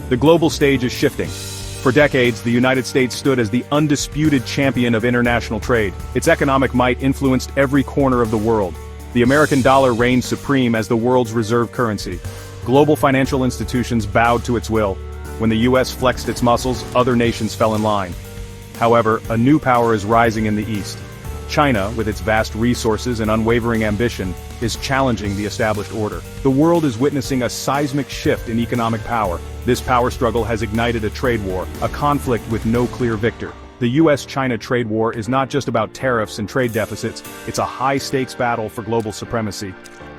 The global stage is shifting. For decades, the United States stood as the undisputed champion of international trade. Its economic might influenced every corner of the world. The American dollar reigned supreme as the world's reserve currency. Global financial institutions bowed to its will. When the U.S. flexed its muscles, other nations fell in line. However, a new power is rising in the East. China, with its vast resources and unwavering ambition, is challenging the established order. The world is witnessing a seismic shift in economic power. This power struggle has ignited a trade war, a conflict with no clear victor. The U.S. China trade war is not just about tariffs and trade deficits, it's a high-stakes battle for global supremacy.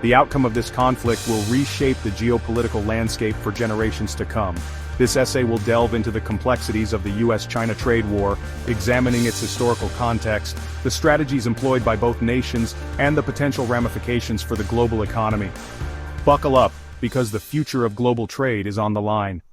The outcome of this conflict will reshape the geopolitical landscape for generations to come. This essay will delve into the complexities of the U.S. China trade war, examining its historical context, the strategies employed by both nations, and the potential ramifications for the global economy. Buckle up, because the future of global trade is on the line.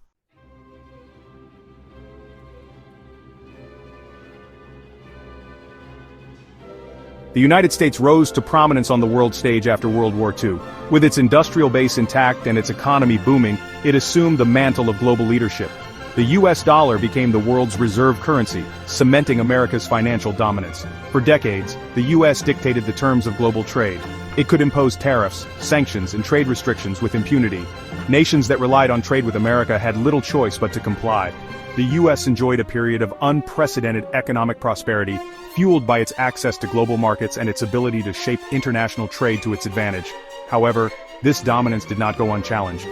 The United States rose to prominence on the world stage after World War II. With its industrial base intact and its economy booming, it assumed the mantle of global leadership. The U.S. dollar became the world's reserve currency, cementing America's financial dominance. For decades, the U.S. dictated the terms of global trade. It could impose tariffs, sanctions, and trade restrictions with impunity. Nations that relied on trade with America had little choice but to comply. The U.S. enjoyed a period of unprecedented economic prosperity, fueled by its access to global markets and its ability to shape international trade to its advantage. However, this dominance did not go unchallenged.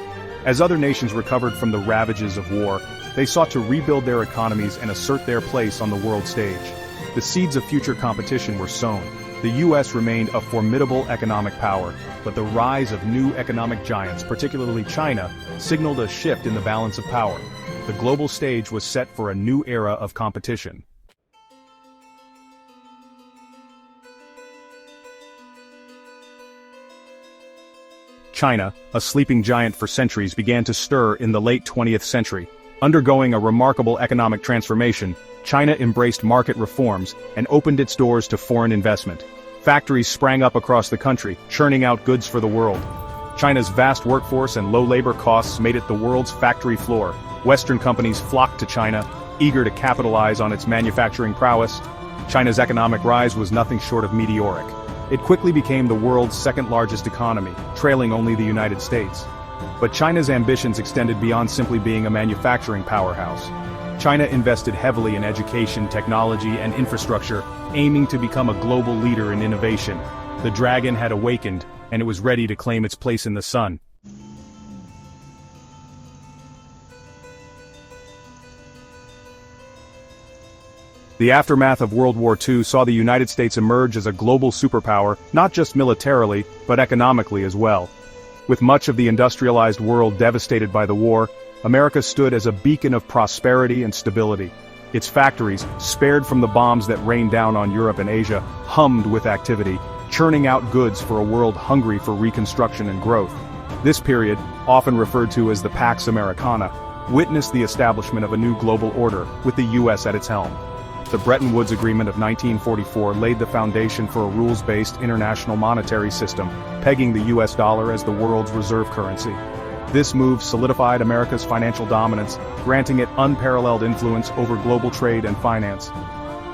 As other nations recovered from the ravages of war, they sought to rebuild their economies and assert their place on the world stage. The seeds of future competition were sown. The U.S. remained a formidable economic power, but the rise of new economic giants, particularly China, signaled a shift in the balance of power. The global stage was set for a new era of competition. China, a sleeping giant for centuries, began to stir in the late 20th century. Undergoing a remarkable economic transformation, China embraced market reforms and opened its doors to foreign investment. Factories sprang up across the country, churning out goods for the world. China's vast workforce and low labor costs made it the world's factory floor. Western companies flocked to China, eager to capitalize on its manufacturing prowess. China's economic rise was nothing short of meteoric. It quickly became the world's second-largest economy, trailing only the United States. But China's ambitions extended beyond simply being a manufacturing powerhouse. China invested heavily in education, technology, and infrastructure, aiming to become a global leader in innovation. The dragon had awakened, and it was ready to claim its place in the sun. The aftermath of World War II saw the United States emerge as a global superpower, not just militarily, but economically as well. With much of the industrialized world devastated by the war, America stood as a beacon of prosperity and stability. Its factories, spared from the bombs that rained down on Europe and Asia, hummed with activity, churning out goods for a world hungry for reconstruction and growth. This period, often referred to as the Pax Americana, witnessed the establishment of a new global order, with the U.S. at its helm. The Bretton Woods Agreement of 1944 laid the foundation for a rules-based international monetary system, pegging the U.S. dollar as the world's reserve currency. This move solidified America's financial dominance, granting it unparalleled influence over global trade and finance.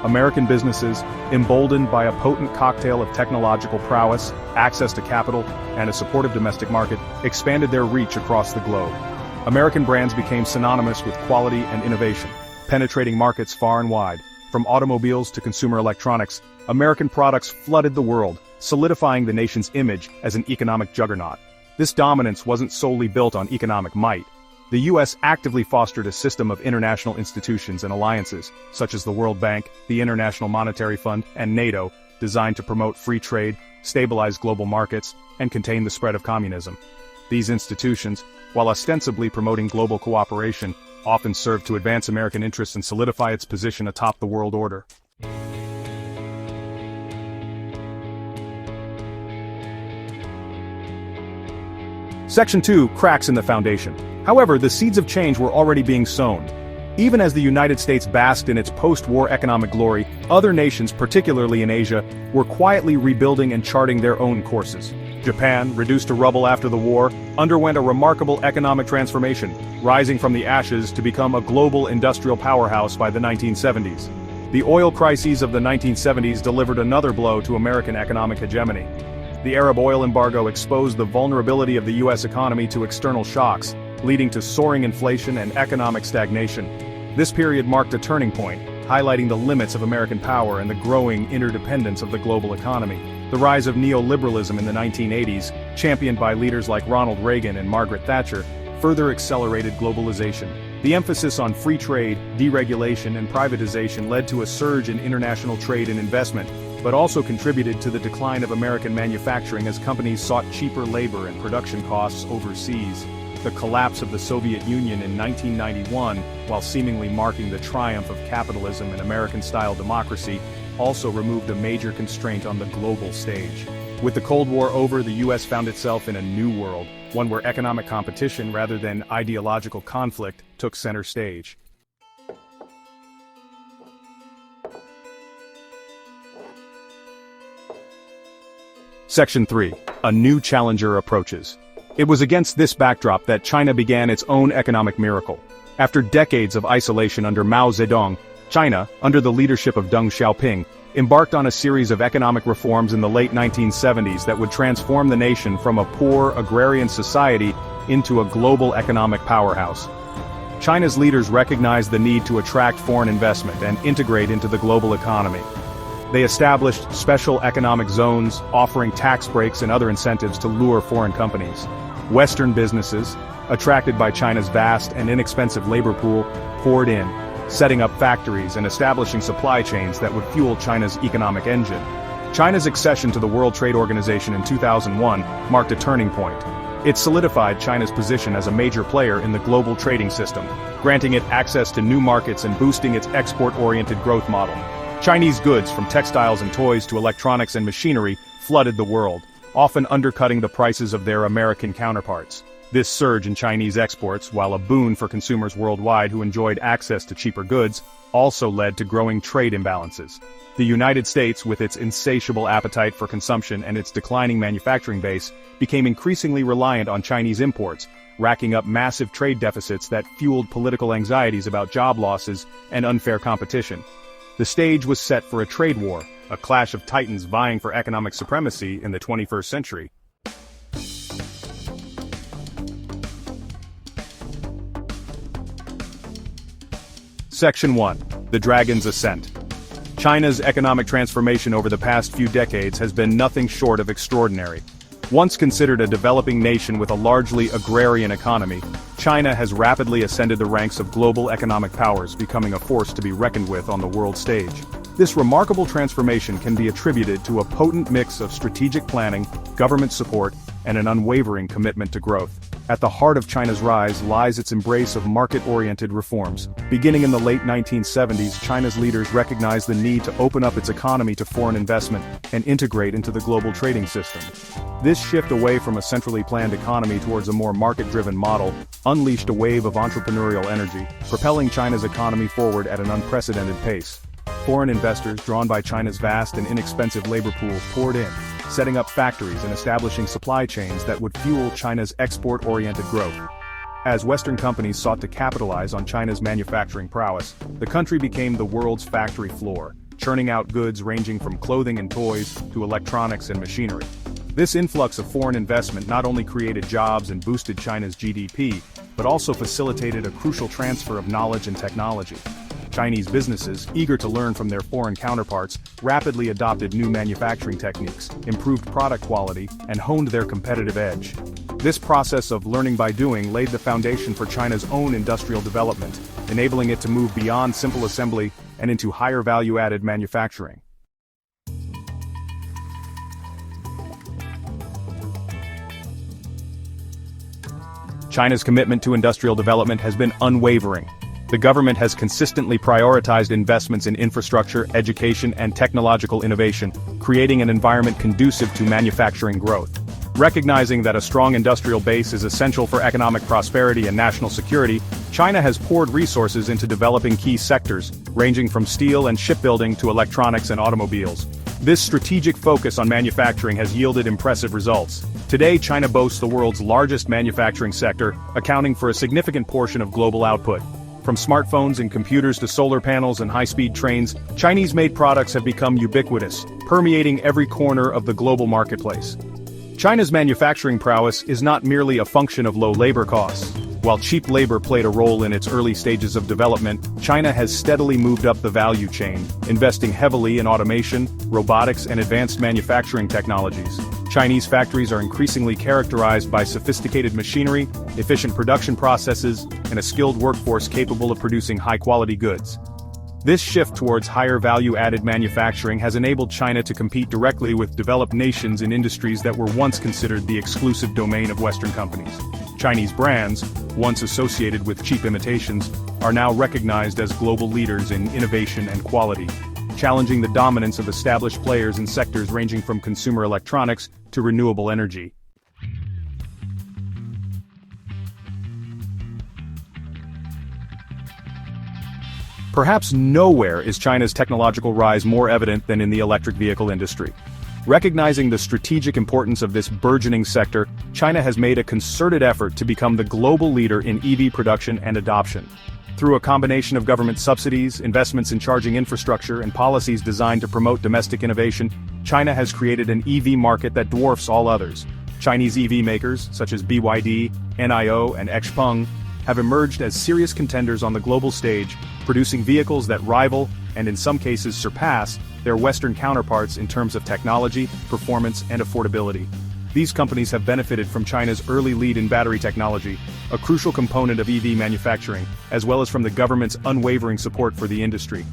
American businesses, emboldened by a potent cocktail of technological prowess, access to capital, and a supportive domestic market, expanded their reach across the globe. American brands became synonymous with quality and innovation, penetrating markets far and wide. From automobiles to consumer electronics, American products flooded the world, solidifying the nation's image as an economic juggernaut. This dominance wasn't solely built on economic might. The U.S. actively fostered a system of international institutions and alliances, such as the World Bank, the International Monetary Fund, and NATO, designed to promote free trade, stabilize global markets, and contain the spread of communism. These institutions, while ostensibly promoting global cooperation, often served to advance American interests and solidify its position atop the world order. Section 2, cracks in the foundation. However, the seeds of change were already being sown. Even as the United States basked in its post-war economic glory, other nations, particularly in Asia, were quietly rebuilding and charting their own courses. Japan, reduced to rubble after the war, underwent a remarkable economic transformation, rising from the ashes to become a global industrial powerhouse by the 1970s. The oil crises of the 1970s delivered another blow to American economic hegemony. The Arab oil embargo exposed the vulnerability of the U.S. economy to external shocks, leading to soaring inflation and economic stagnation. This period marked a turning point, highlighting the limits of American power and the growing interdependence of the global economy. The rise of neoliberalism in the 1980s, championed by leaders like Ronald Reagan and Margaret Thatcher, further accelerated globalization. The emphasis on free trade, deregulation, and privatization led to a surge in international trade and investment, but also contributed to the decline of American manufacturing as companies sought cheaper labor and production costs overseas. The collapse of the Soviet Union in 1991, while seemingly marking the triumph of capitalism and American-style democracy, also removed a major constraint on the global stage. With the Cold War over, the U.S. found itself in a new world, one where economic competition rather than ideological conflict took center stage. Section 3. A new challenger approaches. It was against this backdrop that China began its own economic miracle. After decades of isolation under Mao Zedong, China, under the leadership of Deng Xiaoping, embarked on a series of economic reforms in the late 1970s that would transform the nation from a poor agrarian society into a global economic powerhouse. China's leaders recognized the need to attract foreign investment and integrate into the global economy. They established special economic zones, offering tax breaks and other incentives to lure foreign companies. Western businesses, attracted by China's vast and inexpensive labor pool, poured in, setting up factories and establishing supply chains that would fuel China's economic engine. China's accession to the World Trade Organization in 2001 marked a turning point. It solidified China's position as a major player in the global trading system, granting it access to new markets and boosting its export-oriented growth model. Chinese goods, from textiles and toys to electronics and machinery, flooded the world, often undercutting the prices of their American counterparts. This surge in Chinese exports, while a boon for consumers worldwide who enjoyed access to cheaper goods, also led to growing trade imbalances. The United States, with its insatiable appetite for consumption and its declining manufacturing base, became increasingly reliant on Chinese imports, racking up massive trade deficits that fueled political anxieties about job losses and unfair competition. The stage was set for a trade war, a clash of titans vying for economic supremacy in the 21st century. Section 1. The Dragon's Ascent. China's economic transformation over the past few decades has been nothing short of extraordinary. Once considered a developing nation with a largely agrarian economy, China has rapidly ascended the ranks of global economic powers, becoming a force to be reckoned with on the world stage. This remarkable transformation can be attributed to a potent mix of strategic planning, government support, and an unwavering commitment to growth. At the heart of China's rise lies its embrace of market-oriented reforms. Beginning in the late 1970s, China's leaders recognized the need to open up its economy to foreign investment and integrate into the global trading system. This shift away from a centrally planned economy towards a more market-driven model unleashed a wave of entrepreneurial energy, propelling China's economy forward at an unprecedented pace. Foreign investors, drawn by China's vast and inexpensive labor pool, poured in, setting up factories and establishing supply chains that would fuel China's export-oriented growth. As Western companies sought to capitalize on China's manufacturing prowess, the country became the world's factory floor, churning out goods ranging from clothing and toys to electronics and machinery. This influx of foreign investment not only created jobs and boosted China's GDP, but also facilitated a crucial transfer of knowledge and technology. Chinese businesses, eager to learn from their foreign counterparts, rapidly adopted new manufacturing techniques, improved product quality, and honed their competitive edge. This process of learning by doing laid the foundation for China's own industrial development, enabling it to move beyond simple assembly and into higher value-added manufacturing. China's commitment to industrial development has been unwavering. The government has consistently prioritized investments in infrastructure, education, and technological innovation, creating an environment conducive to manufacturing growth. Recognizing that a strong industrial base is essential for economic prosperity and national security, China has poured resources into developing key sectors, ranging from steel and shipbuilding to electronics and automobiles. This strategic focus on manufacturing has yielded impressive results. Today, China boasts the world's largest manufacturing sector, accounting for a significant portion of global output. From smartphones and computers to solar panels and high-speed trains, Chinese-made products have become ubiquitous, permeating every corner of the global marketplace. China's manufacturing prowess is not merely a function of low labor costs. While cheap labor played a role in its early stages of development, China has steadily moved up the value chain, investing heavily in automation, robotics, and advanced manufacturing technologies. Chinese factories are increasingly characterized by sophisticated machinery, efficient production processes, and a skilled workforce capable of producing high-quality goods. This shift towards higher value-added manufacturing has enabled China to compete directly with developed nations in industries that were once considered the exclusive domain of Western companies. Chinese brands, once associated with cheap imitations, are now recognized as global leaders in innovation and quality, challenging the dominance of established players in sectors ranging from consumer electronics to renewable energy. Perhaps nowhere is China's technological rise more evident than in the electric vehicle industry. Recognizing the strategic importance of this burgeoning sector, China has made a concerted effort to become the global leader in EV production and adoption. Through a combination of government subsidies, investments in charging infrastructure, and policies designed to promote domestic innovation, China has created an EV market that dwarfs all others. Chinese EV makers, such as BYD, NIO, and XPeng, have emerged as serious contenders on the global stage, producing vehicles that rival, and in some cases surpass, their Western counterparts in terms of technology, performance, and affordability. These companies have benefited from China's early lead in battery technology, a crucial component of EV manufacturing, as well as from the government's unwavering support for the industry.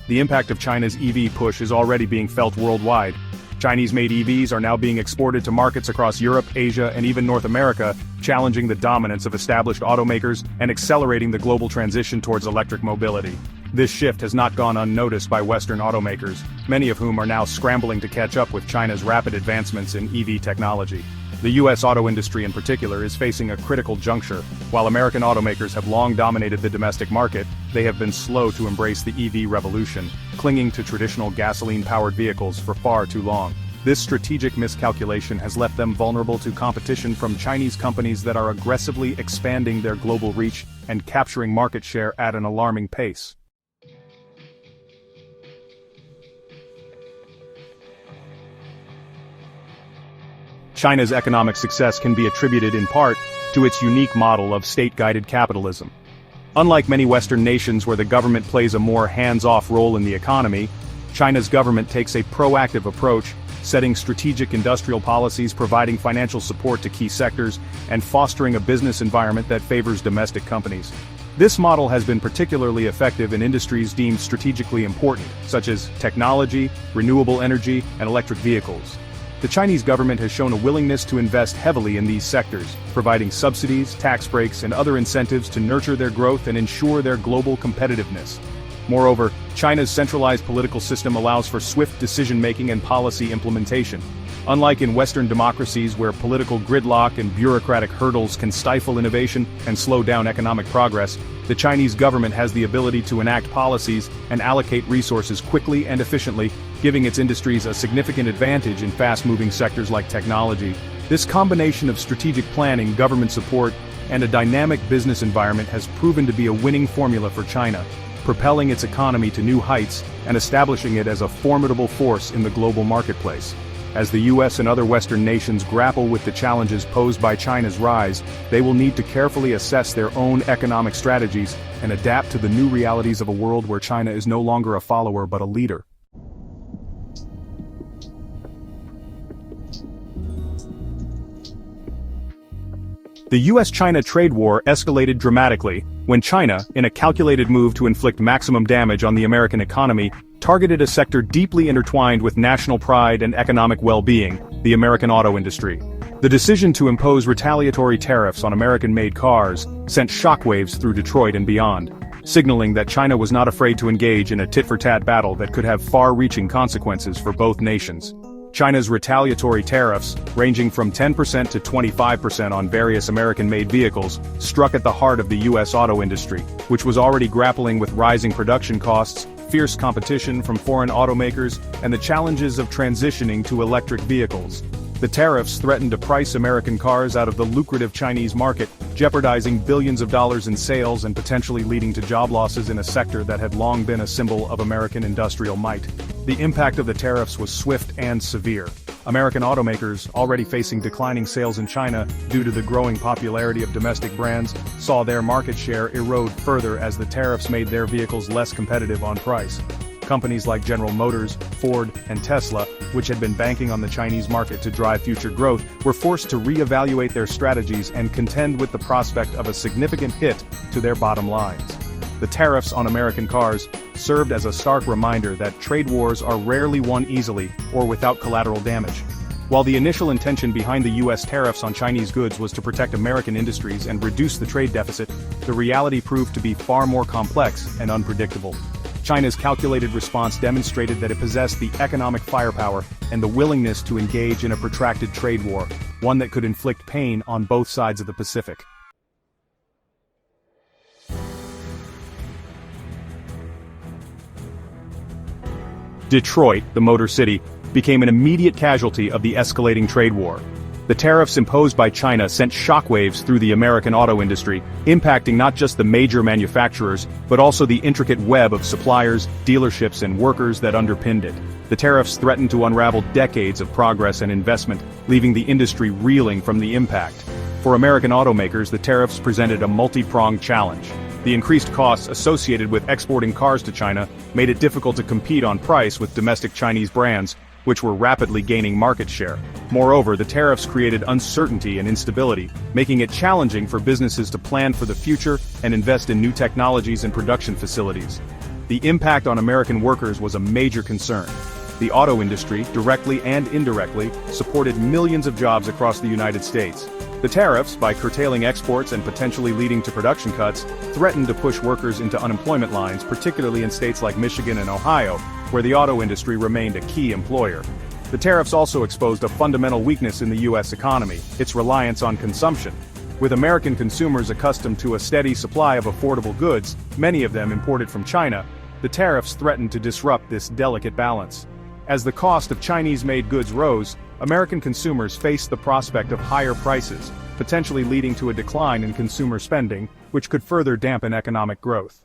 The impact of China's EV push is already being felt worldwide. Chinese-made EVs are now being exported to markets across Europe, Asia, and even North America, challenging the dominance of established automakers and accelerating the global transition towards electric mobility. This shift has not gone unnoticed by Western automakers, many of whom are now scrambling to catch up with China's rapid advancements in EV technology. The U.S. auto industry in particular is facing a critical juncture. While American automakers have long dominated the domestic market, they have been slow to embrace the EV revolution, clinging to traditional gasoline-powered vehicles for far too long. This strategic miscalculation has left them vulnerable to competition from Chinese companies that are aggressively expanding their global reach and capturing market share at an alarming pace. China's economic success can be attributed in part to its unique model of state-guided capitalism. Unlike many Western nations where the government plays a more hands-off role in the economy, China's government takes a proactive approach, setting strategic industrial policies, providing financial support to key sectors, and fostering a business environment that favors domestic companies. This model has been particularly effective in industries deemed strategically important, such as technology, renewable energy, and electric vehicles. The Chinese government has shown a willingness to invest heavily in these sectors, providing subsidies, tax breaks, and other incentives to nurture their growth and ensure their global competitiveness. Moreover, China's centralized political system allows for swift decision-making and policy implementation. Unlike in Western democracies where political gridlock and bureaucratic hurdles can stifle innovation and slow down economic progress, the Chinese government has the ability to enact policies and allocate resources quickly and efficiently, giving its industries a significant advantage in fast-moving sectors like technology. This combination of strategic planning, government support, and a dynamic business environment has proven to be a winning formula for China, propelling its economy to new heights and establishing it as a formidable force in the global marketplace. As the U.S. and other Western nations grapple with the challenges posed by China's rise, they will need to carefully assess their own economic strategies and adapt to the new realities of a world where China is no longer a follower but a leader. The U.S. China trade war escalated dramatically when China, in a calculated move to inflict maximum damage on the American economy, targeted a sector deeply intertwined with national pride and economic well-being, the American auto industry. The decision to impose retaliatory tariffs on American-made cars sent shockwaves through Detroit and beyond, signaling that China was not afraid to engage in a tit-for-tat battle that could have far-reaching consequences for both nations. China's retaliatory tariffs, ranging from 10% to 25% on various American-made vehicles, struck at the heart of the U.S. auto industry, which was already grappling with rising production costs, fierce competition from foreign automakers, and the challenges of transitioning to electric vehicles. The tariffs threatened to price American cars out of the lucrative Chinese market, jeopardizing billions of dollars in sales and potentially leading to job losses in a sector that had long been a symbol of American industrial might. The impact of the tariffs was swift and severe. American automakers, already facing declining sales in China due to the growing popularity of domestic brands, saw their market share erode further as the tariffs made their vehicles less competitive on price. Companies like General Motors, Ford, and Tesla, which had been banking on the Chinese market to drive future growth, were forced to re-evaluate their strategies and contend with the prospect of a significant hit to their bottom lines. The tariffs on American cars served as a stark reminder that trade wars are rarely won easily or without collateral damage. While the initial intention behind the U.S. tariffs on Chinese goods was to protect American industries and reduce the trade deficit, the reality proved to be far more complex and unpredictable. China's calculated response demonstrated that it possessed the economic firepower and the willingness to engage in a protracted trade war, one that could inflict pain on both sides of the Pacific. Detroit, the Motor City, became an immediate casualty of the escalating trade war. The tariffs imposed by China sent shockwaves through the American auto industry, impacting not just the major manufacturers, but also the intricate web of suppliers, dealerships, and workers that underpinned it. The tariffs threatened to unravel decades of progress and investment, leaving the industry reeling from the impact. For American automakers, the tariffs presented a multi-pronged challenge. The increased costs associated with exporting cars to China made it difficult to compete on price with domestic Chinese brands, which were rapidly gaining market share. Moreover, the tariffs created uncertainty and instability, making it challenging for businesses to plan for the future and invest in new technologies and production facilities. The impact on American workers was a major concern. The auto industry, directly and indirectly, supported millions of jobs across the United States. The tariffs, by curtailing exports and potentially leading to production cuts, threatened to push workers into unemployment lines, particularly in states like Michigan and Ohio, where the auto industry remained a key employer. The tariffs also exposed a fundamental weakness in the U.S. economy, its reliance on consumption. With American consumers accustomed to a steady supply of affordable goods, many of them imported from China, the tariffs threatened to disrupt this delicate balance. As the cost of Chinese-made goods rose, American consumers faced the prospect of higher prices, potentially leading to a decline in consumer spending, which could further dampen economic growth.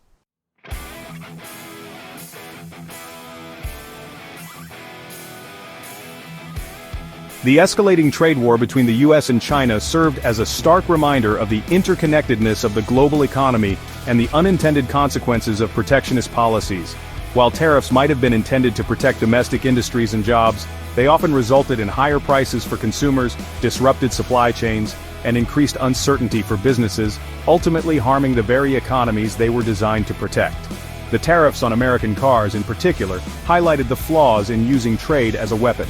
The escalating trade war between the U.S. and China served as a stark reminder of the interconnectedness of the global economy and the unintended consequences of protectionist policies. While tariffs might have been intended to protect domestic industries and jobs, they often resulted in higher prices for consumers, disrupted supply chains, and increased uncertainty for businesses, ultimately harming the very economies they were designed to protect. The tariffs on American cars in particular highlighted the flaws in using trade as a weapon.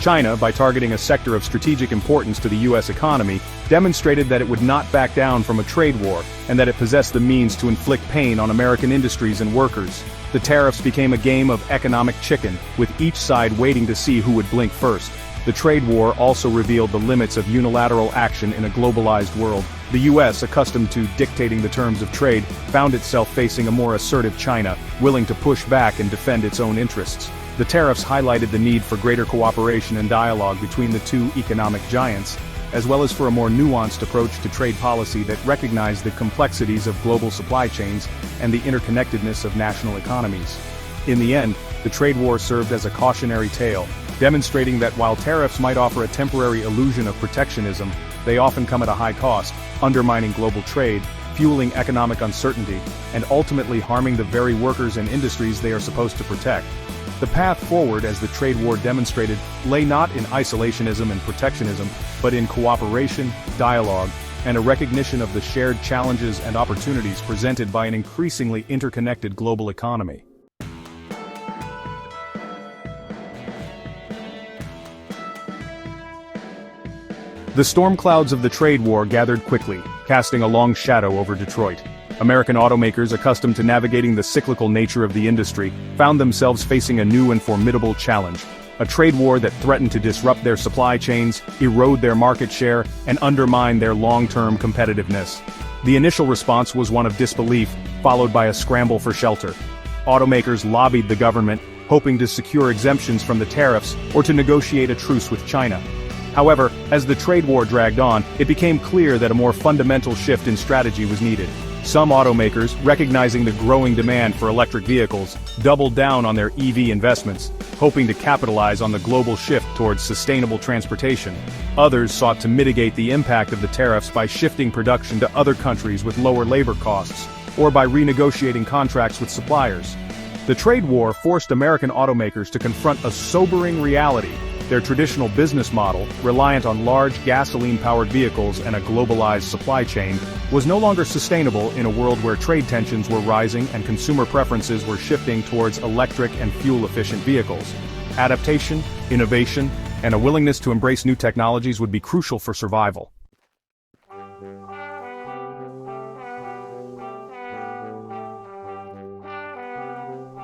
China, by targeting a sector of strategic importance to the U.S. economy, demonstrated that it would not back down from a trade war, and that it possessed the means to inflict pain on American industries and workers. The tariffs became a game of economic chicken, with each side waiting to see who would blink first. The trade war also revealed the limits of unilateral action in a globalized world. The U.S., accustomed to dictating the terms of trade, found itself facing a more assertive China, willing to push back and defend its own interests. The tariffs highlighted the need for greater cooperation and dialogue between the two economic giants, as well as for a more nuanced approach to trade policy that recognized the complexities of global supply chains and the interconnectedness of national economies. In the end, the trade war served as a cautionary tale, demonstrating that while tariffs might offer a temporary illusion of protectionism, they often come at a high cost, undermining global trade, fueling economic uncertainty, and ultimately harming the very workers and industries they are supposed to protect. The path forward, as the trade war demonstrated, lay not in isolationism and protectionism, but in cooperation, dialogue, and a recognition of the shared challenges and opportunities presented by an increasingly interconnected global economy. The storm clouds of the trade war gathered quickly, casting a long shadow over Detroit. American automakers, accustomed to navigating the cyclical nature of the industry, found themselves facing a new and formidable challenge. A trade war that threatened to disrupt their supply chains, erode their market share, and undermine their long-term competitiveness. The initial response was one of disbelief, followed by a scramble for shelter. automakers lobbied the government, hoping to secure exemptions from the tariffs or to negotiate a truce with China. However, as the trade war dragged on, it became clear that a more fundamental shift in strategy was needed. Some automakers, recognizing the growing demand for electric vehicles, doubled down on their EV investments, hoping to capitalize on the global shift towards sustainable transportation. Others sought to mitigate the impact of the tariffs by shifting production to other countries with lower labor costs, or by renegotiating contracts with suppliers. The trade war forced American automakers to confront a sobering reality. Their traditional business model, reliant on large gasoline-powered vehicles and a globalized supply chain, was no longer sustainable in a world where trade tensions were rising and consumer preferences were shifting towards electric and fuel-efficient vehicles. Adaptation, innovation, and a willingness to embrace new technologies would be crucial for survival.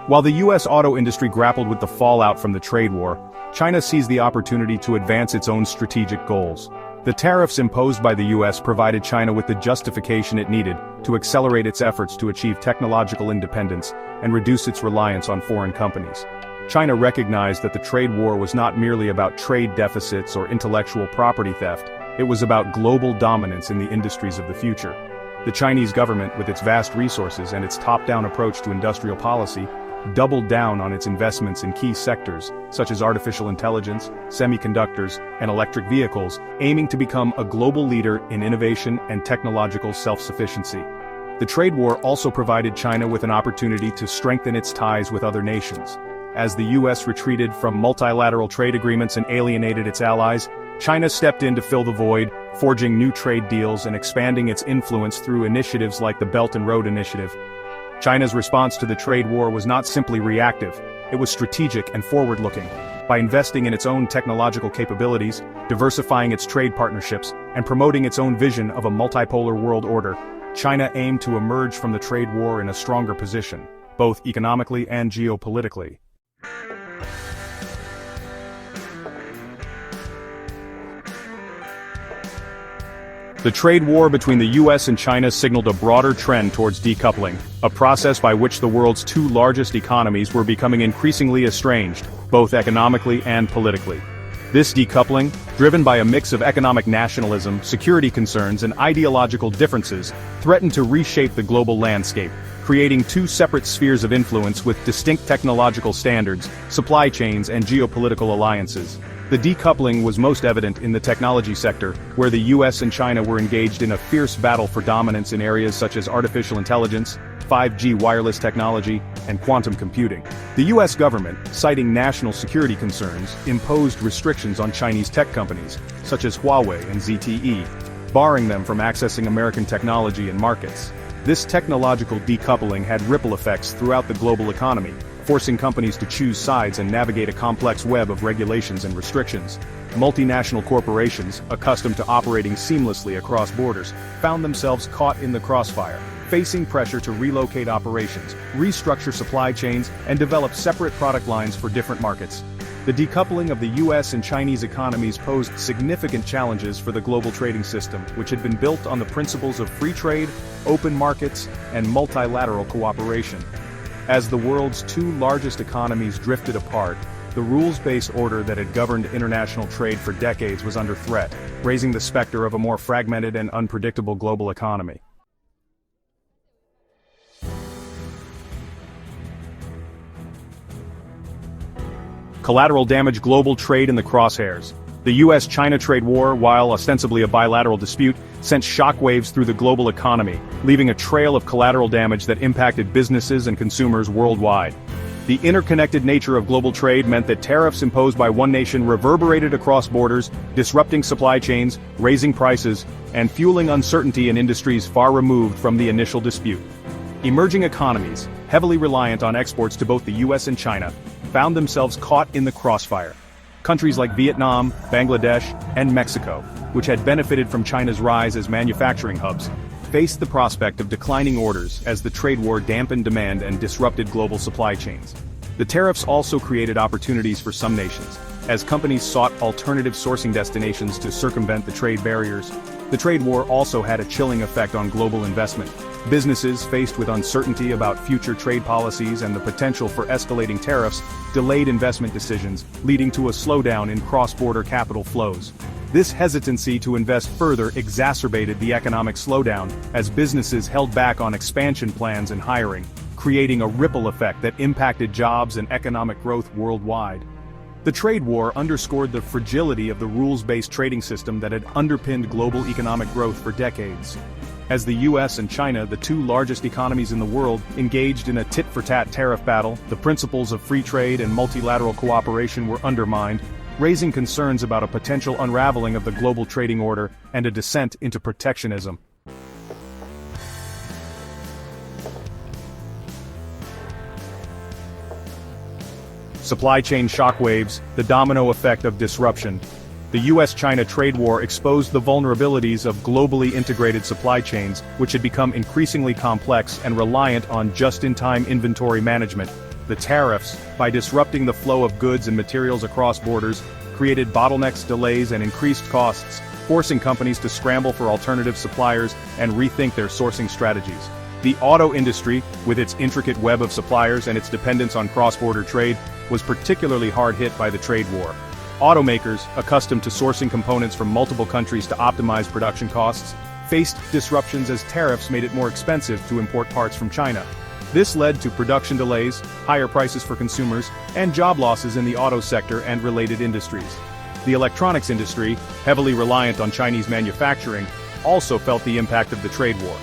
While the U.S. auto industry grappled with the fallout from the trade war, China seized the opportunity to advance its own strategic goals. The tariffs imposed by the U.S. provided China with the justification it needed to accelerate its efforts to achieve technological independence and reduce its reliance on foreign companies. China recognized that the trade war was not merely about trade deficits or intellectual property theft, it was about global dominance in the industries of the future. The Chinese government, with its vast resources and its top-down approach to industrial policy, doubled down on its investments in key sectors, such as artificial intelligence, semiconductors, and electric vehicles, aiming to become a global leader in innovation and technological self-sufficiency. The trade war also provided China with an opportunity to strengthen its ties with other nations. As the U.S. retreated from multilateral trade agreements and alienated its allies, China stepped in to fill the void, forging new trade deals and expanding its influence through initiatives like the Belt and Road Initiative. China's response to the trade war was not simply reactive, it was strategic and forward-looking. By investing in its own technological capabilities, diversifying its trade partnerships, and promoting its own vision of a multipolar world order, China aimed to emerge from the trade war in a stronger position, both economically and geopolitically. The trade war between the U.S. and China signaled a broader trend towards decoupling, a process by which the world's two largest economies were becoming increasingly estranged, both economically and politically. This decoupling, driven by a mix of economic nationalism, security concerns, and ideological differences, threatened to reshape the global landscape, creating two separate spheres of influence with distinct technological standards, supply chains, and geopolitical alliances. The decoupling was most evident in the technology sector, where the US and China were engaged in a fierce battle for dominance in areas such as artificial intelligence, 5G wireless technology, and quantum computing. The US government, citing national security concerns, imposed restrictions on Chinese tech companies, such as Huawei and ZTE, barring them from accessing American technology and markets. This technological decoupling had ripple effects throughout the global economy, forcing companies to choose sides and navigate a complex web of regulations and restrictions. Multinational corporations, accustomed to operating seamlessly across borders, found themselves caught in the crossfire, facing pressure to relocate operations, restructure supply chains, and develop separate product lines for different markets. The decoupling of the US and Chinese economies posed significant challenges for the global trading system, which had been built on the principles of free trade, open markets, and multilateral cooperation. As the world's two largest economies drifted apart, the rules-based order that had governed international trade for decades was under threat, raising the specter of a more fragmented and unpredictable global economy. Collateral damage global trade in the crosshairs. The U.S.-China trade war, while ostensibly a bilateral dispute, sent shockwaves through the global economy, leaving a trail of collateral damage that impacted businesses and consumers worldwide. The interconnected nature of global trade meant that tariffs imposed by one nation reverberated across borders, disrupting supply chains, raising prices, and fueling uncertainty in industries far removed from the initial dispute. Emerging economies, heavily reliant on exports to both the U.S. and China, found themselves caught in the crossfire. Countries like Vietnam, Bangladesh, and Mexico, which had benefited from China's rise as manufacturing hubs, faced the prospect of declining orders as the trade war dampened demand and disrupted global supply chains. The tariffs also created opportunities for some nations. as companies sought alternative sourcing destinations to circumvent the trade barriers. The trade war also had a chilling effect on global investment. Businesses faced with uncertainty about future trade policies and the potential for escalating tariffs delayed investment decisions, leading to a slowdown in cross-border capital flows. This hesitancy to invest further exacerbated the economic slowdown as businesses held back on expansion plans and hiring, creating a ripple effect that impacted jobs and economic growth worldwide. The trade war underscored the fragility of the rules-based trading system that had underpinned global economic growth for decades. As the U.S. and China, the two largest economies in the world, engaged in a tit-for-tat tariff battle, the principles of free trade and multilateral cooperation were undermined, raising concerns about a potential unraveling of the global trading order and a descent into protectionism. Supply chain shockwaves, the domino effect of disruption. The U.S. China trade war exposed the vulnerabilities of globally integrated supply chains, which had become increasingly complex and reliant on just-in-time inventory management. The tariffs, by disrupting the flow of goods and materials across borders, created bottlenecks, delays, and increased costs, forcing companies to scramble for alternative suppliers and rethink their sourcing strategies. The auto industry, with its intricate web of suppliers and its dependence on cross-border trade, was particularly hard hit by the trade war. Automakers, accustomed to sourcing components from multiple countries to optimize production costs, faced disruptions as tariffs made it more expensive to import parts from China. This led to production delays, higher prices for consumers, and job losses in the auto sector and related industries. The electronics industry, heavily reliant on Chinese manufacturing, also felt the impact of the trade war.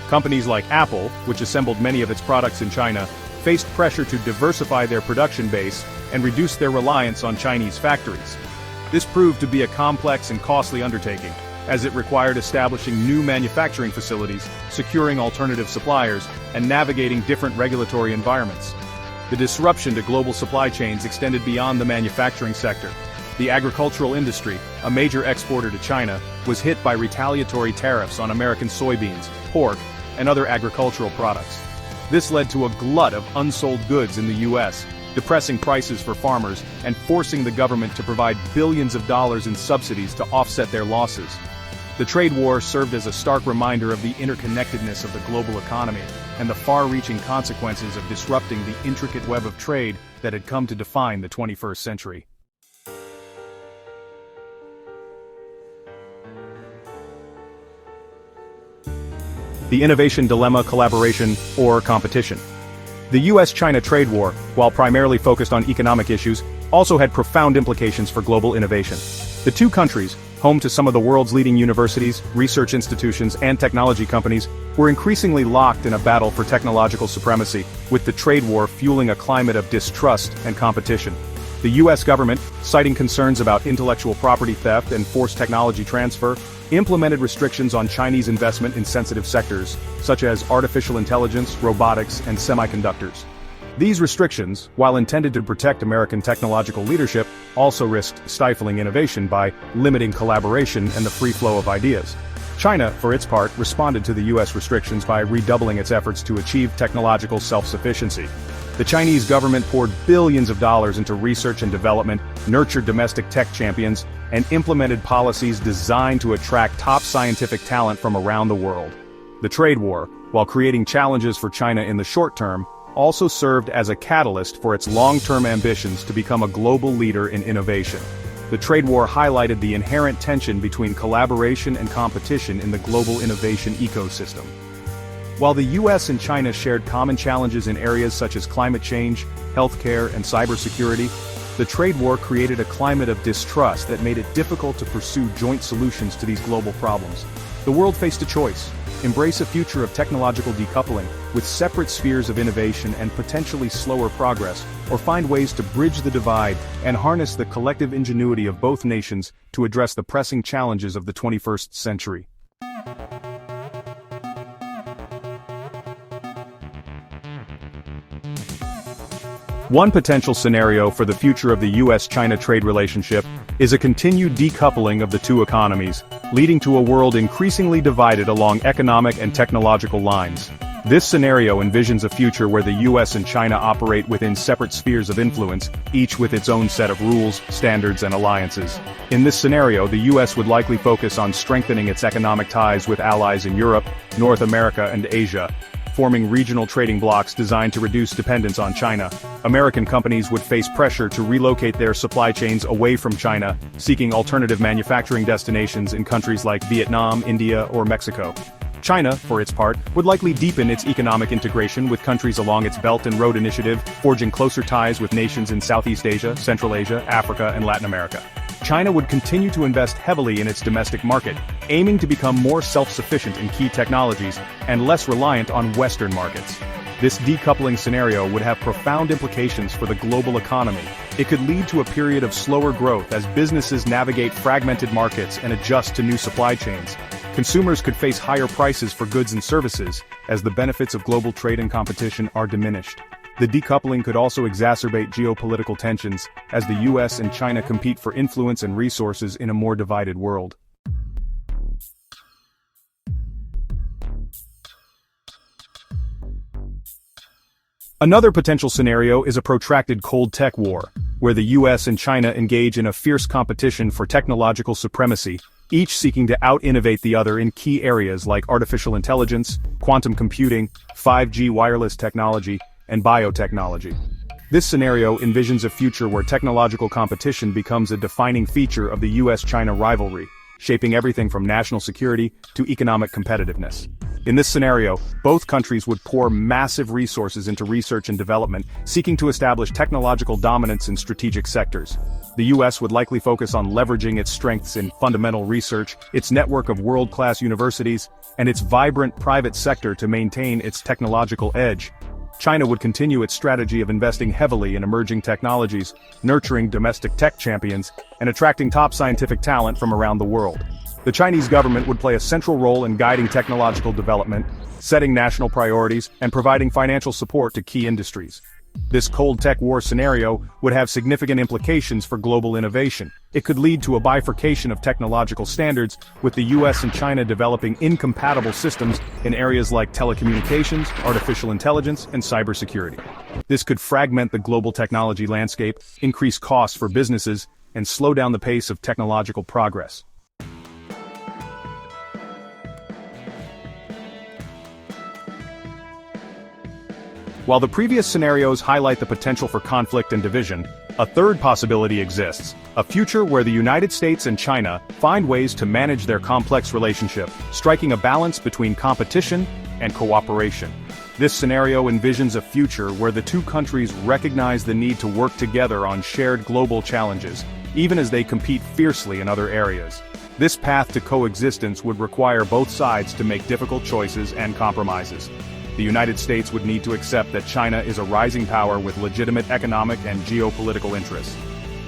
Companies like Apple, which assembled many of its products in China, faced pressure to diversify their production base and reduce their reliance on Chinese factories. This proved to be a complex and costly undertaking, as it required establishing new manufacturing facilities, securing alternative suppliers, and navigating different regulatory environments. The disruption to global supply chains extended beyond the manufacturing sector. The agricultural industry, a major exporter to China, was hit by retaliatory tariffs on American soybeans, pork, and other agricultural products. This led to a glut of unsold goods in the U.S., depressing prices for farmers and forcing the government to provide billions of dollars in subsidies to offset their losses. The trade war served as a stark reminder of the interconnectedness of the global economy and the far-reaching consequences of disrupting the intricate web of trade that had come to define the 21st century. The innovation dilemma, collaboration, or competition. The U.S.-China trade war, while primarily focused on economic issues, also had profound implications for global innovation. The two countries, home to some of the world's leading universities, research institutions, and technology companies, were increasingly locked in a battle for technological supremacy, with the trade war fueling a climate of distrust and competition. The U.S. government, citing concerns about intellectual property theft and forced technology transfer, implemented restrictions on Chinese investment in sensitive sectors, such as artificial intelligence, robotics, and semiconductors. These restrictions, while intended to protect American technological leadership, also risked stifling innovation by limiting collaboration and the free flow of ideas. China, for its part, responded to the U.S. restrictions by redoubling its efforts to achieve technological self-sufficiency. The Chinese government poured billions of dollars into research and development, nurtured domestic tech champions, and implemented policies designed to attract top scientific talent from around the world. The trade war, while creating challenges for China in the short term, also served as a catalyst for its long-term ambitions to become a global leader in innovation. The trade war highlighted the inherent tension between collaboration and competition in the global innovation ecosystem. While the U.S. and China shared common challenges in areas such as climate change, healthcare, and cybersecurity, the trade war created a climate of distrust that made it difficult to pursue joint solutions to these global problems. The world faced a choice: embrace a future of technological decoupling, with separate spheres of innovation and potentially slower progress, or find ways to bridge the divide and harness the collective ingenuity of both nations to address the pressing challenges of the 21st century. One potential scenario for the future of the U.S.-China trade relationship is a continued decoupling of the two economies, leading to a world increasingly divided along economic and technological lines. This scenario envisions a future where the U.S. and China operate within separate spheres of influence, each with its own set of rules, standards, and alliances. In this scenario, the U.S. would likely focus on strengthening its economic ties with allies in Europe, North America, and Asia, forming regional trading blocs designed to reduce dependence on China. American companies would face pressure to relocate their supply chains away from China, seeking alternative manufacturing destinations in countries like Vietnam, India, or Mexico. China, for its part, would likely deepen its economic integration with countries along its Belt and Road Initiative, forging closer ties with nations in Southeast Asia, Central Asia, Africa, and Latin America. China would continue to invest heavily in its domestic market, aiming to become more self-sufficient in key technologies and less reliant on Western markets. This decoupling scenario would have profound implications for the global economy. It could lead to a period of slower growth as businesses navigate fragmented markets and adjust to new supply chains. Consumers could face higher prices for goods and services, as the benefits of global trade and competition are diminished. The decoupling could also exacerbate geopolitical tensions, as the U.S. and China compete for influence and resources in a more divided world. Another potential scenario is a protracted cold tech war, where the U.S. and China engage in a fierce competition for technological supremacy, each seeking to out-innovate the other in key areas like artificial intelligence, quantum computing, 5G wireless technology, and biotechnology. This scenario envisions a future where technological competition becomes a defining feature of the U.S.-China rivalry, shaping everything from national security to economic competitiveness. In this scenario, both countries would pour massive resources into research and development, seeking to establish technological dominance in strategic sectors. The U.S. would likely focus on leveraging its strengths in fundamental research, its network of world-class universities, and its vibrant private sector to maintain its technological edge. China would continue its strategy of investing heavily in emerging technologies, nurturing domestic tech champions, and attracting top scientific talent from around the world. The Chinese government would play a central role in guiding technological development, setting national priorities, and providing financial support to key industries. This cold tech war scenario would have significant implications for global innovation. It could lead to a bifurcation of technological standards, with the US and China developing incompatible systems in areas like telecommunications, artificial intelligence, and cybersecurity. This could fragment the global technology landscape, increase costs for businesses, and slow down the pace of technological progress. While the previous scenarios highlight the potential for conflict and division, a third possibility exists: a future where the United States and China find ways to manage their complex relationship, striking a balance between competition and cooperation. This scenario envisions a future where the two countries recognize the need to work together on shared global challenges, even as they compete fiercely in other areas. This path to coexistence would require both sides to make difficult choices and compromises. The United States would need to accept that China is a rising power with legitimate economic and geopolitical interests.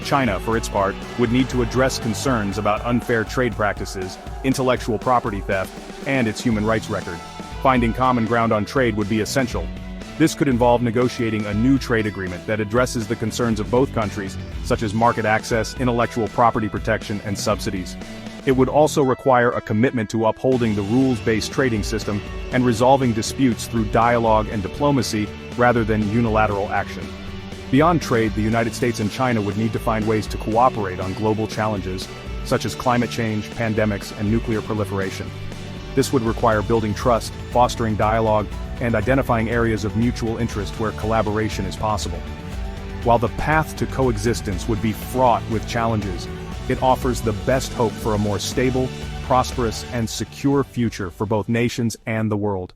China, for its part, would need to address concerns about unfair trade practices, intellectual property theft, and its human rights record. Finding common ground on trade would be essential. This could involve negotiating a new trade agreement that addresses the concerns of both countries, such as market access, intellectual property protection, and subsidies. It would also require a commitment to upholding the rules-based trading system and resolving disputes through dialogue and diplomacy rather than unilateral action. Beyond trade, the United States and China would need to find ways to cooperate on global challenges, such as climate change, pandemics, and nuclear proliferation. This would require building trust, fostering dialogue, and identifying areas of mutual interest where collaboration is possible. While the path to coexistence would be fraught with challenges, it offers the best hope for a more stable, prosperous, and secure future for both nations and the world.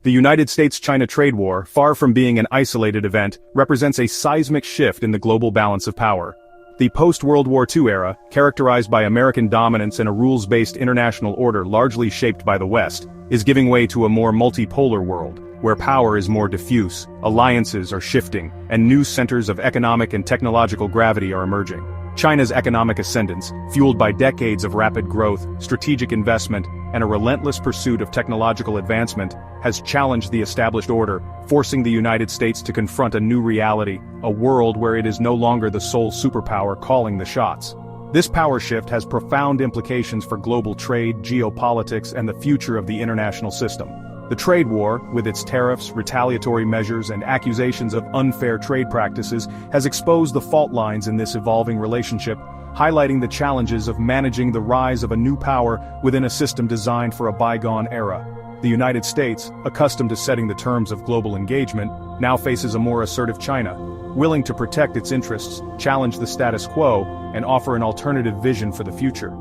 The United States-China trade war, far from being an isolated event, represents a seismic shift in the global balance of power. The post-World War II era, characterized by American dominance and a rules-based international order largely shaped by the West, is giving way to a more multipolar world, where power is more diffuse, alliances are shifting, and new centers of economic and technological gravity are emerging. China's economic ascendance, fueled by decades of rapid growth, strategic investment, and a relentless pursuit of technological advancement, has challenged the established order, forcing the United States to confront a new reality, a world where it is no longer the sole superpower calling the shots. This power shift has profound implications for global trade, geopolitics, and the future of the international system. The trade war, with its tariffs, retaliatory measures, and accusations of unfair trade practices, has exposed the fault lines in this evolving relationship, highlighting the challenges of managing the rise of a new power within a system designed for a bygone era. The United States, accustomed to setting the terms of global engagement, now faces a more assertive China, willing to protect its interests, challenge the status quo, and offer an alternative vision for the future.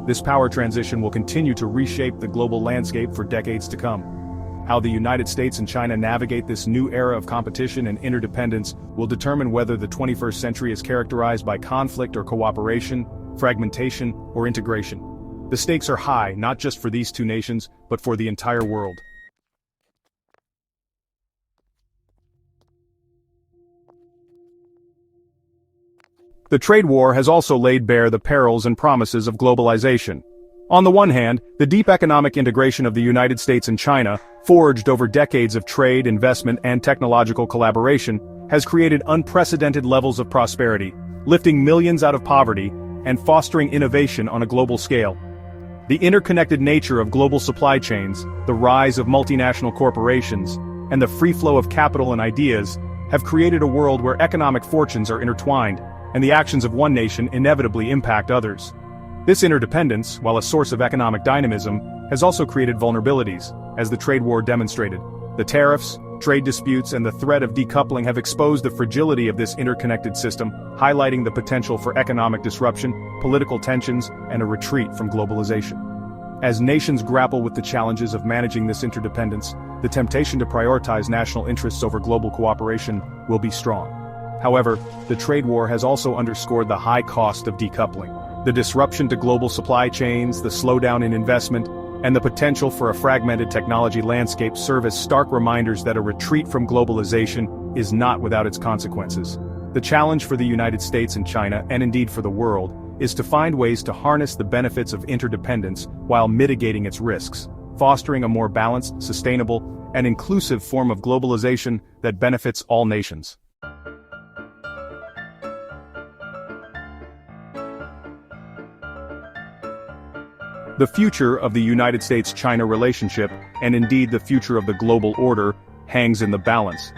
This power transition will continue to reshape the global landscape for decades to come. How the United States and China navigate this new era of competition and interdependence will determine whether the 21st century is characterized by conflict or cooperation, fragmentation or integration. The stakes are high, not just for these two nations, but for the entire world. The trade war has also laid bare the perils and promises of globalization. On the one hand, the deep economic integration of the United States and China, forged over decades of trade, investment, and technological collaboration, has created unprecedented levels of prosperity, lifting millions out of poverty, and fostering innovation on a global scale. The interconnected nature of global supply chains, the rise of multinational corporations, and the free flow of capital and ideas have created a world where economic fortunes are intertwined, and the actions of one nation inevitably impact others. This interdependence, while a source of economic dynamism, has also created vulnerabilities, as the trade war demonstrated. The tariffs, trade disputes, and the threat of decoupling have exposed the fragility of this interconnected system, highlighting the potential for economic disruption, political tensions, and a retreat from globalization. As nations grapple with the challenges of managing this interdependence, the temptation to prioritize national interests over global cooperation will be strong. However, the trade war has also underscored the high cost of decoupling. The disruption to global supply chains, the slowdown in investment, and the potential for a fragmented technology landscape serve as stark reminders that a retreat from globalization is not without its consequences. The challenge for the United States and China, and indeed for the world, is to find ways to harness the benefits of interdependence while mitigating its risks, fostering a more balanced, sustainable, and inclusive form of globalization that benefits all nations. The future of the United States-China relationship, and indeed the future of the global order, hangs in the balance.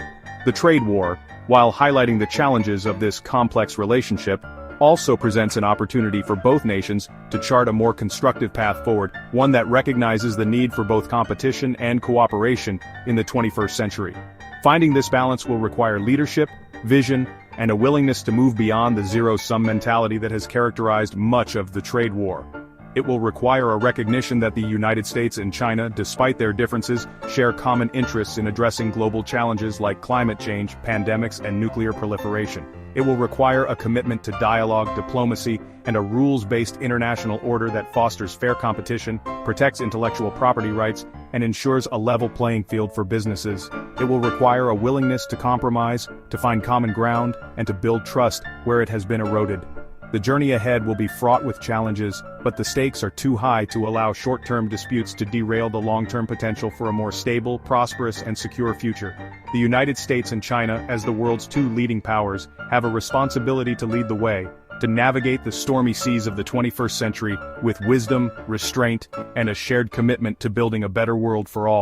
The trade war, while highlighting the challenges of this complex relationship, also presents an opportunity for both nations to chart a more constructive path forward, one that recognizes the need for both competition and cooperation in the 21st century. Finding this balance will require leadership, vision, and a willingness to move beyond the zero-sum mentality that has characterized much of the trade war. It will require a recognition that the United States and China, despite their differences, share common interests in addressing global challenges like climate change, pandemics, and nuclear proliferation. It will require a commitment to dialogue, diplomacy, and a rules-based international order that fosters fair competition, protects intellectual property rights, and ensures a level playing field for businesses. It will require a willingness to compromise, to find common ground, and to build trust where it has been eroded. The journey ahead will be fraught with challenges, but the stakes are too high to allow short-term disputes to derail the long-term potential for a more stable, prosperous, and secure future. The United States and China, as the world's two leading powers, have a responsibility to lead the way, to navigate the stormy seas of the 21st century with wisdom, restraint, and a shared commitment to building a better world for all.